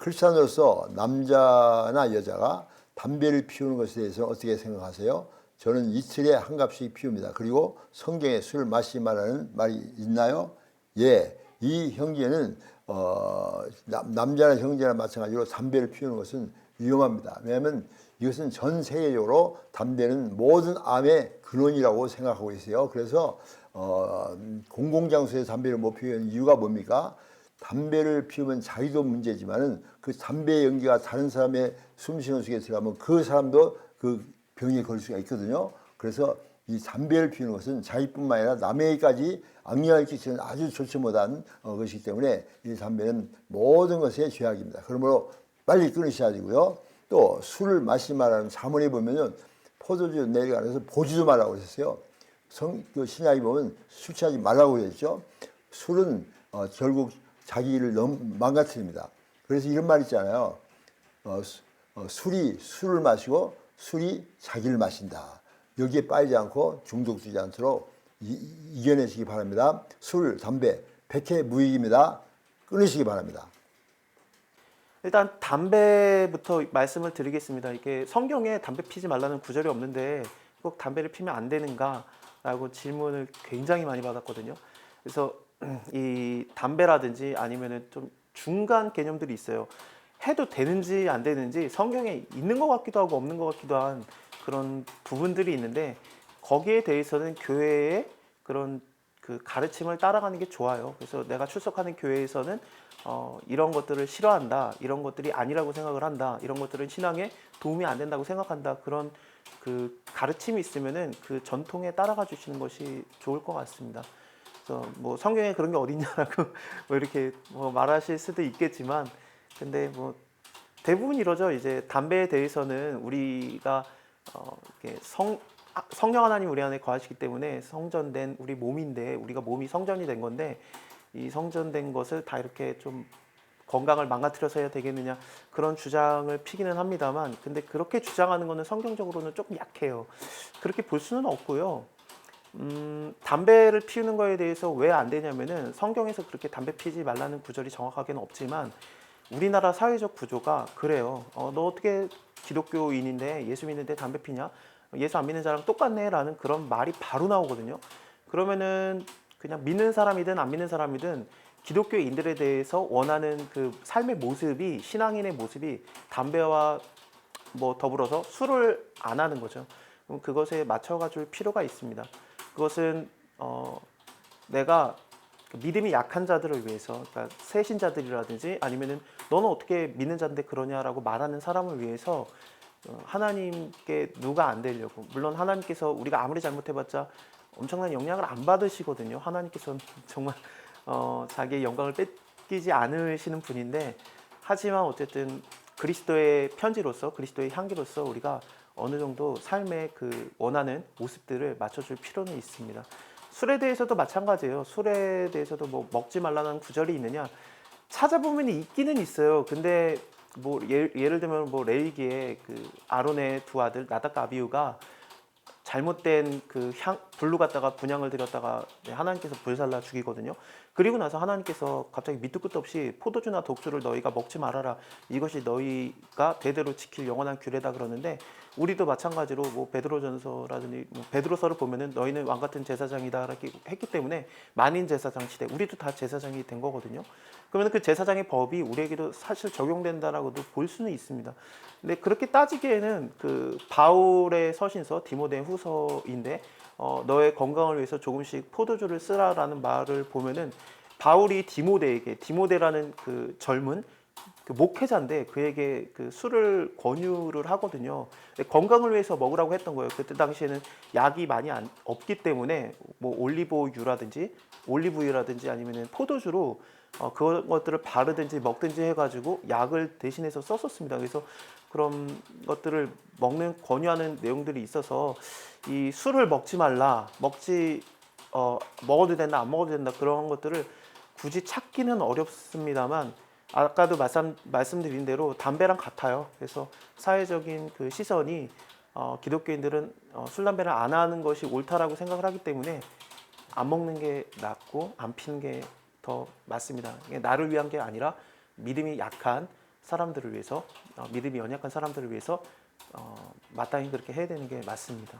크리스찬으로서 남자나 여자가 담배를 피우는 것에 대해서 어떻게 생각하세요? 저는 이틀에 한 갑씩 피웁니다. 그리고 성경에 술 마시지 말라는 말이 있나요? 예, 이 형제는 남자나 형제나 마찬가지로 담배를 피우는 것은 위험합니다. 왜냐하면 이것은 전 세계적으로 담배는 모든 암의 근원이라고 생각하고 있어요. 그래서 공공장소에서 담배를 못 피우는 이유가 뭡니까? 담배를 피우면 자기도 문제지만은 그 담배 연기가 다른 사람의 숨쉬는 속에 들어가면 그 사람도 그 병에 걸릴 수가 있거든요. 그래서 이 담배를 피우는 것은 자기뿐만 아니라 남에게까지 악영향을 끼치는 아주 좋지 못한 것이기 때문에 이 담배는 모든 것의 죄악입니다. 그러므로 빨리 끊으셔야 되고요. 또 술을 마시지 말라는 자문에 보면은 포도주 내려가면서 보지도 말라고 그랬어요. 그 신약에 보면 술 취하지 말라고 그랬죠. 술은 결국 자기를 너무 망가뜨립니다. 그래서 이런 말 있잖아요. 술이 술을 마시고 술이 자기를 마신다. 여기에 빠지지 않고 중독되지 않도록 이겨내시기 바랍니다. 술, 담배, 백해무익입니다. 끊으시기 바랍니다. 일단 담배부터 말씀을 드리겠습니다. 이게 성경에 담배 피지 말라는 구절이 없는데 꼭 담배를 피면 안 되는가? 라고 질문을 굉장히 많이 받았거든요. 그래서 이 담배라든지 아니면은 좀 중간 개념들이 있어요. 해도 되는지 안 되는지 성경에 있는 것 같기도 하고 없는 것 같기도 한 그런 부분들이 있는데 거기에 대해서는 교회의 그런 그 가르침을 따라가는 게 좋아요. 그래서 내가 출석하는 교회에서는 이런 것들을 싫어한다, 이런 것들이 아니라고 생각을 한다, 이런 것들은 신앙에 도움이 안 된다고 생각한다, 그런 그 가르침이 있으면은 그 전통에 따라가 주시는 것이 좋을 것 같습니다. 그래서 뭐 성경에 그런 게 어딨냐라고 뭐 이렇게 뭐 말하실 수도 있겠지만, 근데 뭐 대부분 이러죠. 이제 담배에 대해서는 우리가 이렇게 성령 하나님 우리 안에 거하시기 때문에 성전된 우리 몸인데, 우리가 몸이 성전이 된 건데 이 성전된 것을 다 이렇게 좀 건강을 망가뜨려서 해야 되겠느냐, 그런 주장을 피기는 합니다만, 근데 그렇게 주장하는 거는 성경적으로는 조금 약해요. 그렇게 볼 수는 없고요. 담배를 피우는 거에 대해서 왜 안 되냐면은 성경에서 그렇게 담배 피지 말라는 구절이 정확하게는 없지만 우리나라 사회적 구조가 그래요. 너 어떻게 기독교인인데 예수 믿는데 담배 피냐? 예수 안 믿는 자랑 똑같네 라는 그런 말이 바로 나오거든요. 그러면은 그냥 믿는 사람이든 안 믿는 사람이든 기독교인들에 대해서 원하는 그 삶의 모습이, 신앙인의 모습이 담배와 뭐 더불어서 술을 안 하는 거죠. 그럼 그것에 맞춰가 줄 필요가 있습니다. 그것은 내가 믿음이 약한 자들을 위해서, 그러니까 새신자들이라든지 아니면은 너는 어떻게 믿는 자인데 그러냐라고 말하는 사람을 위해서 하나님께 누가 안 되려고. 물론 하나님께서 우리가 아무리 잘못해봤자 엄청난 영향을 안 받으시거든요. 하나님께서는 정말 자기의 영광을 뺏기지 않으시는 분인데, 하지만 어쨌든 그리스도의 편지로서, 그리스도의 향기로서 우리가 어느 정도 삶의 그 원하는 모습들을 맞춰줄 필요는 있습니다. 술에 대해서도 마찬가지예요. 술에 대해서도 뭐 먹지 말라는 구절이 있느냐? 찾아보면 있기는 있어요. 근데 뭐 예를 들면 뭐 레위기에 그 아론의 두 아들 나답과 아비후가 잘못된 그 불로 갖다가 분향을 드렸다가 하나님께서 불살라 죽이거든요. 그리고 나서 하나님께서 갑자기 밑도 끝도 없이 포도주나 독주를 너희가 먹지 말아라, 이것이 너희가 대대로 지킬 영원한 규례다 그러는데, 우리도 마찬가지로 뭐 베드로전서라든지 뭐 베드로서를 보면은 너희는 왕 같은 제사장이다 이렇게 했기 때문에 만인 제사장 시대, 우리도 다 제사장이 된 거거든요. 그러면 그 제사장의 법이 우리에게도 사실 적용된다라고도 볼 수는 있습니다. 근데 그렇게 따지기에는 그 바울의 서신서 디모데 후서인데 너의 건강을 위해서 조금씩 포도주를 쓰라라는 말을 보면은 바울이 디모데에게, 디모데라는 그 젊은 그 목회자인데 그에게 그 술을 권유를 하거든요. 건강을 위해서 먹으라고 했던 거예요. 그때 당시에는 약이 많이 없기 때문에 뭐 올리브유라든지 아니면은 포도주로 그런 것들을 바르든지 먹든지 해가지고 약을 대신해서 썼었습니다. 그래서 그런 것들을 권유하는 내용들이 있어서 이 술을 먹지 말라, 먹어도 된다, 안 먹어도 된다, 그런 것들을 굳이 찾기는 어렵습니다만, 아까도 말씀드린 대로 담배랑 같아요. 그래서 사회적인 그 시선이 기독교인들은 술, 담배를 안 하는 것이 옳다라고 생각을 하기 때문에 안 먹는 게 낫고 안 피는 게 더 맞습니다. 이게 나를 위한 게 아니라 믿음이 약한 사람들을 위해서 믿음이 연약한 사람들을 위해서 마땅히 그렇게 해야 되는 게 맞습니다.